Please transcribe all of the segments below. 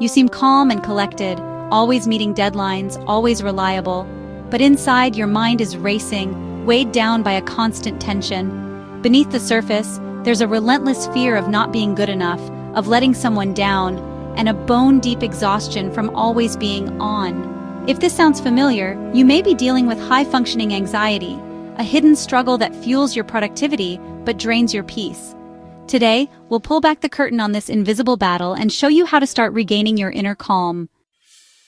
You seem calm and collected, always meeting deadlines, always reliable. But inside, your mind is racing, weighed down by a constant tension. Beneath the surface, there's a relentless fear of not being good enough, of letting someone down, and a bone-deep exhaustion from always being on. If this sounds familiar, you may be dealing with high-functioning anxiety, a hidden struggle that fuels your productivity but drains your peace. Today, we'll pull back the curtain on this invisible battle and show you how to start regaining your inner calm.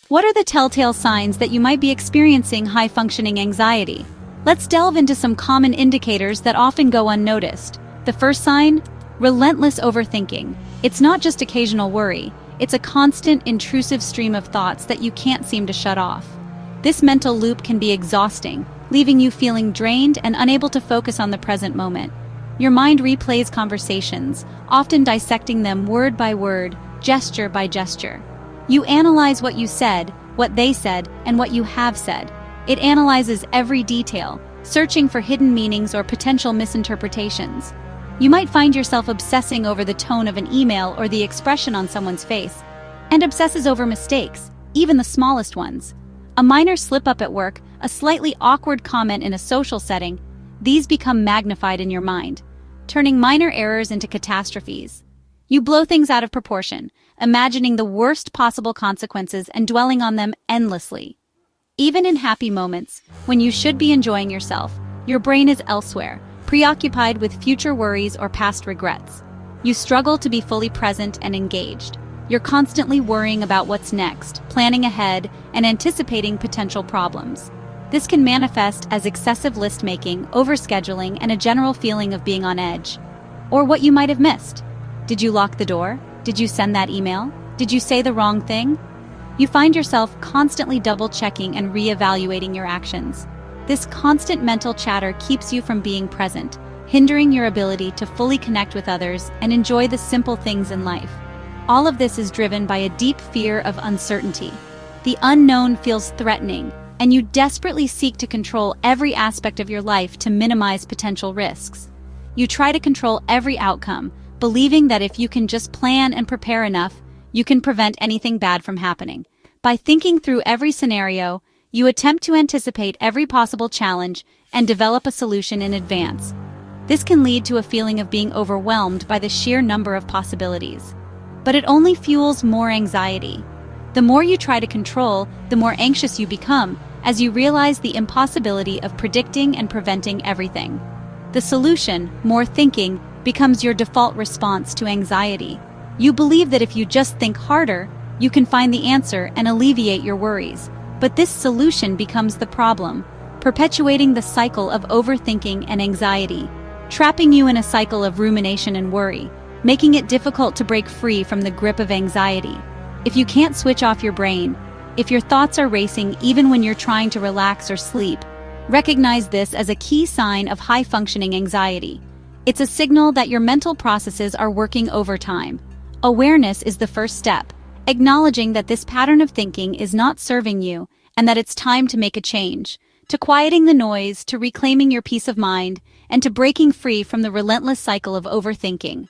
What are the telltale signs that you might be experiencing high-functioning anxiety? Let's delve into some common indicators that often go unnoticed. The first sign? Relentless overthinking. It's not just occasional worry. It's a constant, intrusive stream of thoughts that you can't seem to shut off. This mental loop can be exhausting, leaving you feeling drained and unable to focus on the present moment. Your mind replays conversations, often dissecting them word by word, gesture by gesture. You analyze what you said, what they said, and what you have said. It analyzes every detail, searching for hidden meanings or potential misinterpretations. You might find yourself obsessing over the tone of an email or the expression on someone's face, and obsesses over mistakes, even the smallest ones. A minor slip-up at work, a slightly awkward comment in a social setting, these become magnified in your mind, turning minor errors into catastrophes. You blow things out of proportion, imagining the worst possible consequences and dwelling on them endlessly. Even in happy moments, when you should be enjoying yourself, your brain is elsewhere, preoccupied with future worries or past regrets. You struggle to be fully present and engaged. You're constantly worrying about what's next, planning ahead, and anticipating potential problems. This can manifest as excessive list-making, overscheduling, and a general feeling of being on edge. Or what you might have missed. Did you lock the door? Did you send that email? Did you say the wrong thing? You find yourself constantly double-checking and re-evaluating your actions. This constant mental chatter keeps you from being present, hindering your ability to fully connect with others and enjoy the simple things in life. All of this is driven by a deep fear of uncertainty. The unknown feels threatening, and you desperately seek to control every aspect of your life to minimize potential risks. You try to control every outcome, believing that if you can just plan and prepare enough, you can prevent anything bad from happening. By thinking through every scenario, you attempt to anticipate every possible challenge and develop a solution in advance. This can lead to a feeling of being overwhelmed by the sheer number of possibilities. But it only fuels more anxiety. The more you try to control, the more anxious you become, as you realize the impossibility of predicting and preventing everything. The solution, more thinking, becomes your default response to anxiety. You believe that if you just think harder, you can find the answer and alleviate your worries. But this solution becomes the problem, perpetuating the cycle of overthinking and anxiety, trapping you in a cycle of rumination and worry, making it difficult to break free from the grip of anxiety. If you can't switch off your brain, if your thoughts are racing even when you're trying to relax or sleep, recognize this as a key sign of high-functioning anxiety. It's a signal that your mental processes are working overtime. Awareness is the first step, acknowledging that this pattern of thinking is not serving you and that it's time to make a change, to quieting the noise, to reclaiming your peace of mind, and to breaking free from the relentless cycle of overthinking.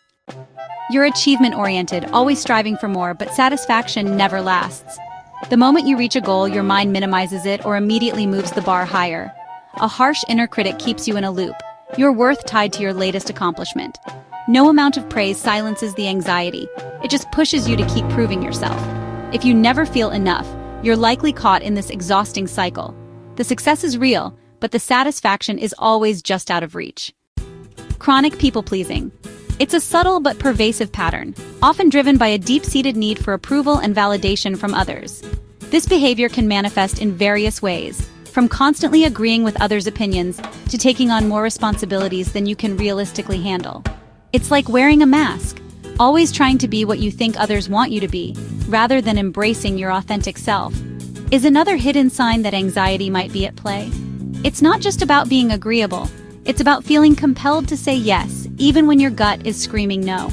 You're achievement-oriented, always striving for more, but satisfaction never lasts. The moment you reach a goal, your mind minimizes it or immediately moves the bar higher. A harsh inner critic keeps you in a loop, your worth tied to your latest accomplishment. No amount of praise silences the anxiety. It just pushes you to keep proving yourself. If you never feel enough, you're likely caught in this exhausting cycle. The success is real, but the satisfaction is always just out of reach. Chronic people-pleasing. It's a subtle but pervasive pattern, often driven by a deep-seated need for approval and validation from others. This behavior can manifest in various ways, from constantly agreeing with others' opinions to taking on more responsibilities than you can realistically handle. It's like wearing a mask, always trying to be what you think others want you to be, rather than embracing your authentic self. Is another hidden sign that anxiety might be at play? It's not just about being agreeable, it's about feeling compelled to say yes, even when your gut is screaming no.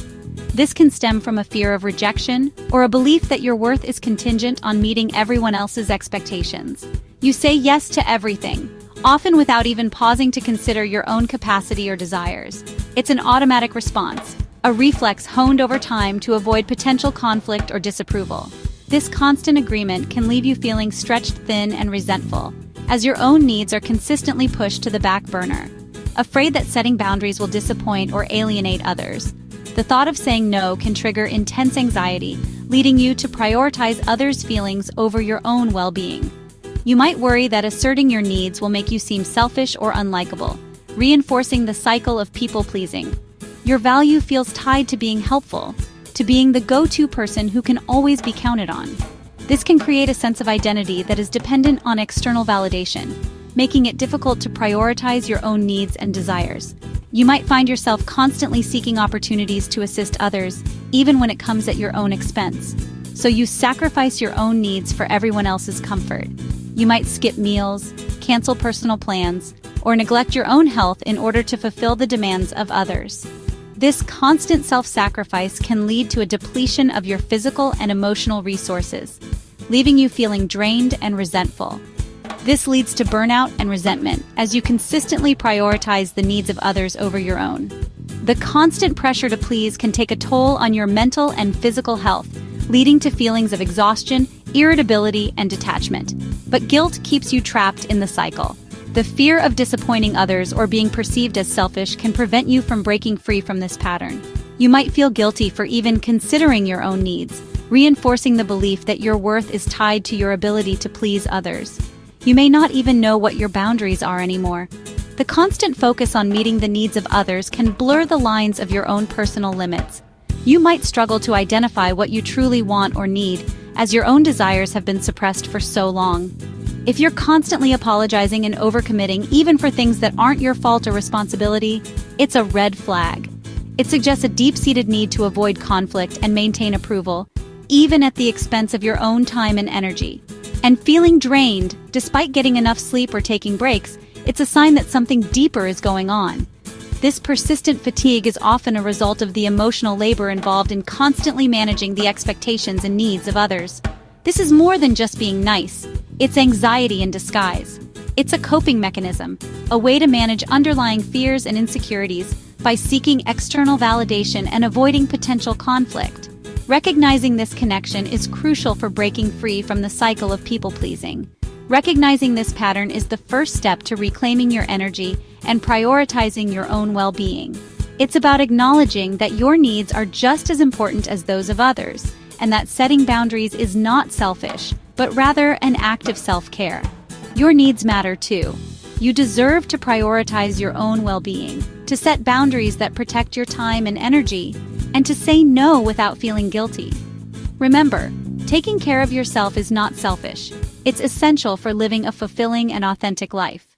This can stem from a fear of rejection or a belief that your worth is contingent on meeting everyone else's expectations. You say yes to everything, often without even pausing to consider your own capacity or desires. It's an automatic response, a reflex honed over time to avoid potential conflict or disapproval. This constant agreement can leave you feeling stretched thin and resentful, as your own needs are consistently pushed to the back burner. Afraid that setting boundaries will disappoint or alienate others, the thought of saying no can trigger intense anxiety, leading you to prioritize others' feelings over your own well-being. You might worry that asserting your needs will make you seem selfish or unlikable, reinforcing the cycle of people-pleasing. Your value feels tied to being helpful, to being the go-to person who can always be counted on. This can create a sense of identity that is dependent on external validation, making it difficult to prioritize your own needs and desires. You might find yourself constantly seeking opportunities to assist others, even when it comes at your own expense. So you sacrifice your own needs for everyone else's comfort. You might skip meals, cancel personal plans, or neglect your own health in order to fulfill the demands of others. This constant self-sacrifice can lead to a depletion of your physical and emotional resources, leaving you feeling drained and resentful. This leads to burnout and resentment as you consistently prioritize the needs of others over your own. The constant pressure to please can take a toll on your mental and physical health, leading to feelings of exhaustion, irritability, and detachment. But guilt keeps you trapped in the cycle. The fear of disappointing others or being perceived as selfish can prevent you from breaking free from this pattern. You might feel guilty for even considering your own needs, reinforcing the belief that your worth is tied to your ability to please others. You may not even know what your boundaries are anymore. The constant focus on meeting the needs of others can blur the lines of your own personal limits. You might struggle to identify what you truly want or need, as your own desires have been suppressed for so long. If you're constantly apologizing and overcommitting, even for things that aren't your fault or responsibility, it's a red flag. It suggests a deep-seated need to avoid conflict and maintain approval, even at the expense of your own time and energy. And feeling drained, despite getting enough sleep or taking breaks, it's a sign that something deeper is going on. This persistent fatigue is often a result of the emotional labor involved in constantly managing the expectations and needs of others. This is more than just being nice. It's anxiety in disguise. It's a coping mechanism, a way to manage underlying fears and insecurities by seeking external validation and avoiding potential conflict. Recognizing this connection is crucial for breaking free from the cycle of people-pleasing. Recognizing this pattern is the first step to reclaiming your energy and prioritizing your own well-being. It's about acknowledging that your needs are just as important as those of others, and that setting boundaries is not selfish, but rather an act of self-care. Your needs matter too. You deserve to prioritize your own well-being, to set boundaries that protect your time and energy, and to say no without feeling guilty. Remember, taking care of yourself is not selfish. It's essential for living a fulfilling and authentic life.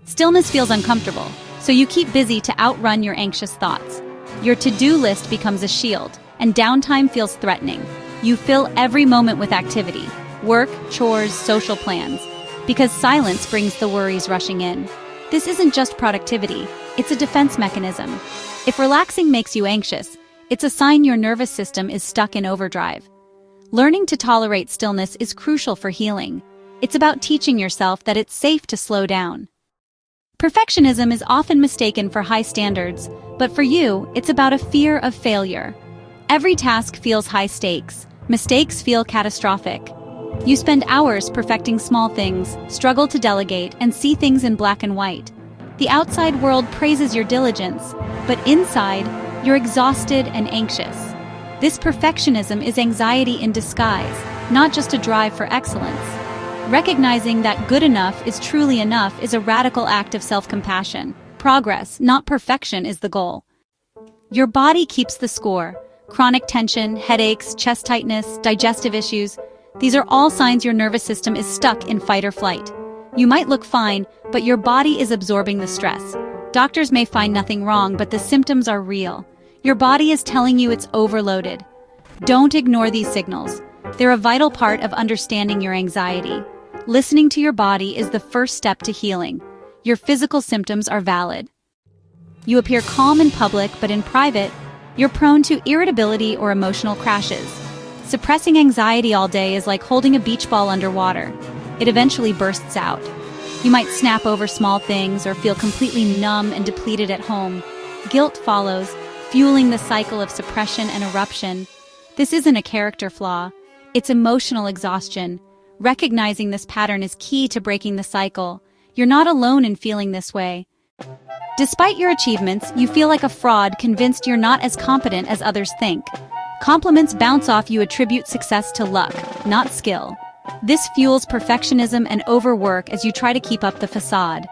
Stillness feels uncomfortable, so you keep busy to outrun your anxious thoughts. Your to-do list becomes a shield, and downtime feels threatening. You fill every moment with activity, work, chores, social plans, because silence brings the worries rushing in. This isn't just productivity, it's a defense mechanism. If relaxing makes you anxious, it's a sign your nervous system is stuck in overdrive. Learning to tolerate stillness is crucial for healing. It's about teaching yourself that it's safe to slow down. Perfectionism is often mistaken for high standards, but for you, it's about a fear of failure. Every task feels high stakes. Mistakes feel catastrophic. You spend hours perfecting small things, struggle to delegate, and see things in black and white. The outside world praises your diligence, but inside, you're exhausted and anxious. This perfectionism is anxiety in disguise, not just a drive for excellence. Recognizing that good enough is truly enough is a radical act of self-compassion. Progress, not perfection, is the goal. Your body keeps the score. Chronic tension, headaches, chest tightness, digestive issues. These are all signs your nervous system is stuck in fight or flight. You might look fine, but your body is absorbing the stress. Doctors may find nothing wrong, but the symptoms are real. Your body is telling you it's overloaded. Don't ignore these signals. They're a vital part of understanding your anxiety. Listening to your body is the first step to healing. Your physical symptoms are valid. You appear calm in public, but in private, you're prone to irritability or emotional crashes. Suppressing anxiety all day is like holding a beach ball underwater. It eventually bursts out. You might snap over small things or feel completely numb and depleted at home. Guilt follows, fueling the cycle of suppression and eruption. This isn't a character flaw. It's emotional exhaustion. Recognizing this pattern is key to breaking the cycle. You're not alone in feeling this way. Despite your achievements, you feel like a fraud, convinced you're not as competent as others think. Compliments bounce off you attribute success to luck, not skill. This fuels perfectionism and overwork as you try to keep up the facade.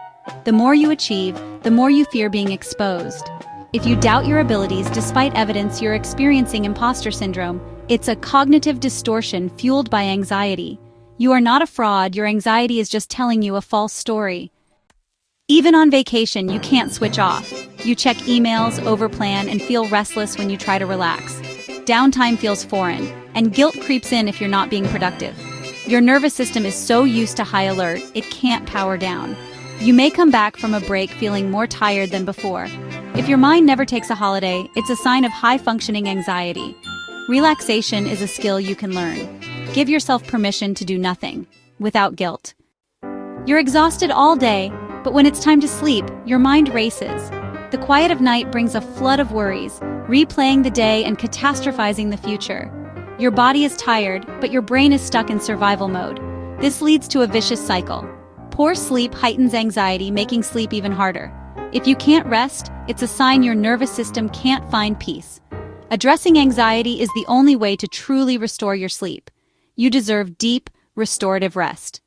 The more you achieve, the more you fear being exposed. If you doubt your abilities despite evidence, you're experiencing imposter syndrome. It's a cognitive distortion fueled by anxiety. You are not a fraud, your anxiety is just telling you a false story. Even on vacation, you can't switch off. You check emails, overplan, and feel restless when you try to relax. Downtime feels foreign, and guilt creeps in if you're not being productive. Your nervous system is so used to high alert, it can't power down. You may come back from a break feeling more tired than before. If your mind never takes a holiday, it's a sign of high-functioning anxiety. Relaxation is a skill you can learn. Give yourself permission to do nothing, without guilt. You're exhausted all day, but when it's time to sleep, your mind races. The quiet of night brings a flood of worries, replaying the day and catastrophizing the future. Your body is tired, but your brain is stuck in survival mode. This leads to a vicious cycle. Poor sleep heightens anxiety, making sleep even harder. If you can't rest, it's a sign your nervous system can't find peace. Addressing anxiety is the only way to truly restore your sleep. You deserve deep, restorative rest.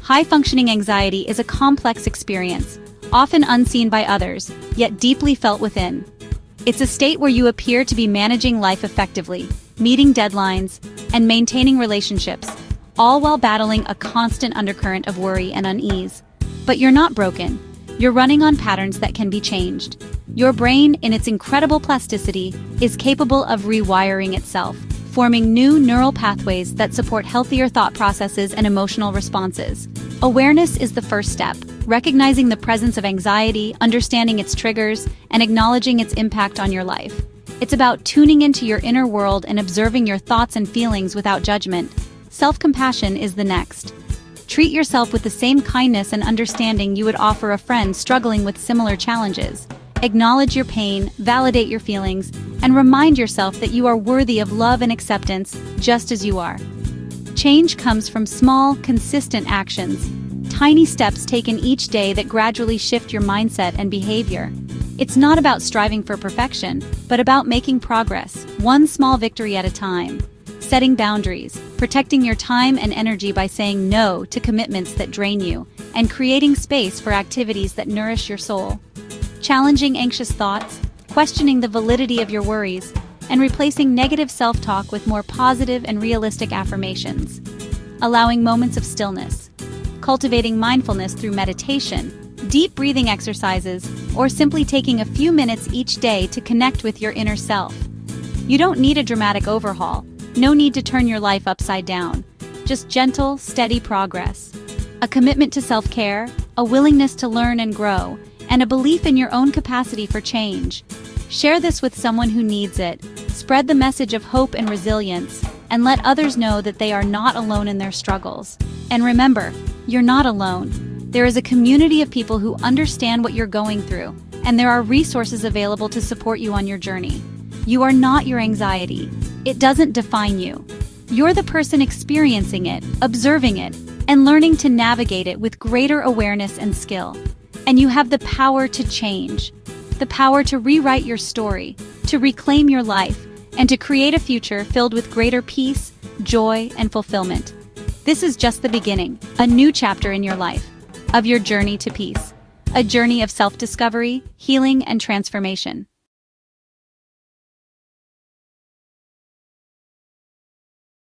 High-functioning anxiety is a complex experience, often unseen by others, yet deeply felt within. It's a state where you appear to be managing life effectively, meeting deadlines, and maintaining relationships, all while battling a constant undercurrent of worry and unease. But you're not broken. You're running on patterns that can be changed. Your brain, in its incredible plasticity, is capable of rewiring itself, forming new neural pathways that support healthier thought processes and emotional responses. Awareness is the first step, recognizing the presence of anxiety, understanding its triggers, and acknowledging its impact on your life. It's about tuning into your inner world and observing your thoughts and feelings without judgment. Self-compassion is the next. Treat yourself with the same kindness and understanding you would offer a friend struggling with similar challenges. Acknowledge your pain, validate your feelings, and remind yourself that you are worthy of love and acceptance just as you are. Change comes from small, consistent actions, tiny steps taken each day that gradually shift your mindset and behavior. It's not about striving for perfection, but about making progress, one small victory at a time. Setting boundaries, protecting your time and energy by saying no to commitments that drain you, and creating space for activities that nourish your soul. Challenging anxious thoughts, questioning the validity of your worries, and replacing negative self-talk with more positive and realistic affirmations. Allowing moments of stillness, cultivating mindfulness through meditation, deep breathing exercises, or simply taking a few minutes each day to connect with your inner self. You don't need a dramatic overhaul. No need to turn your life upside down. Just gentle, steady progress. A commitment to self-care, a willingness to learn and grow, and a belief in your own capacity for change. Share this with someone who needs it. Spread the message of hope and resilience, and let others know that they are not alone in their struggles. And remember, you're not alone. There is a community of people who understand what you're going through, and there are resources available to support you on your journey. You are not your anxiety. It doesn't define you. You're the person experiencing it, observing it, and learning to navigate it with greater awareness and skill. And you have the power to change, the power to rewrite your story, to reclaim your life, and to create a future filled with greater peace, joy, and fulfillment. This is just the beginning, a new chapter in your life, of your journey to peace, a journey of self-discovery, healing, and transformation.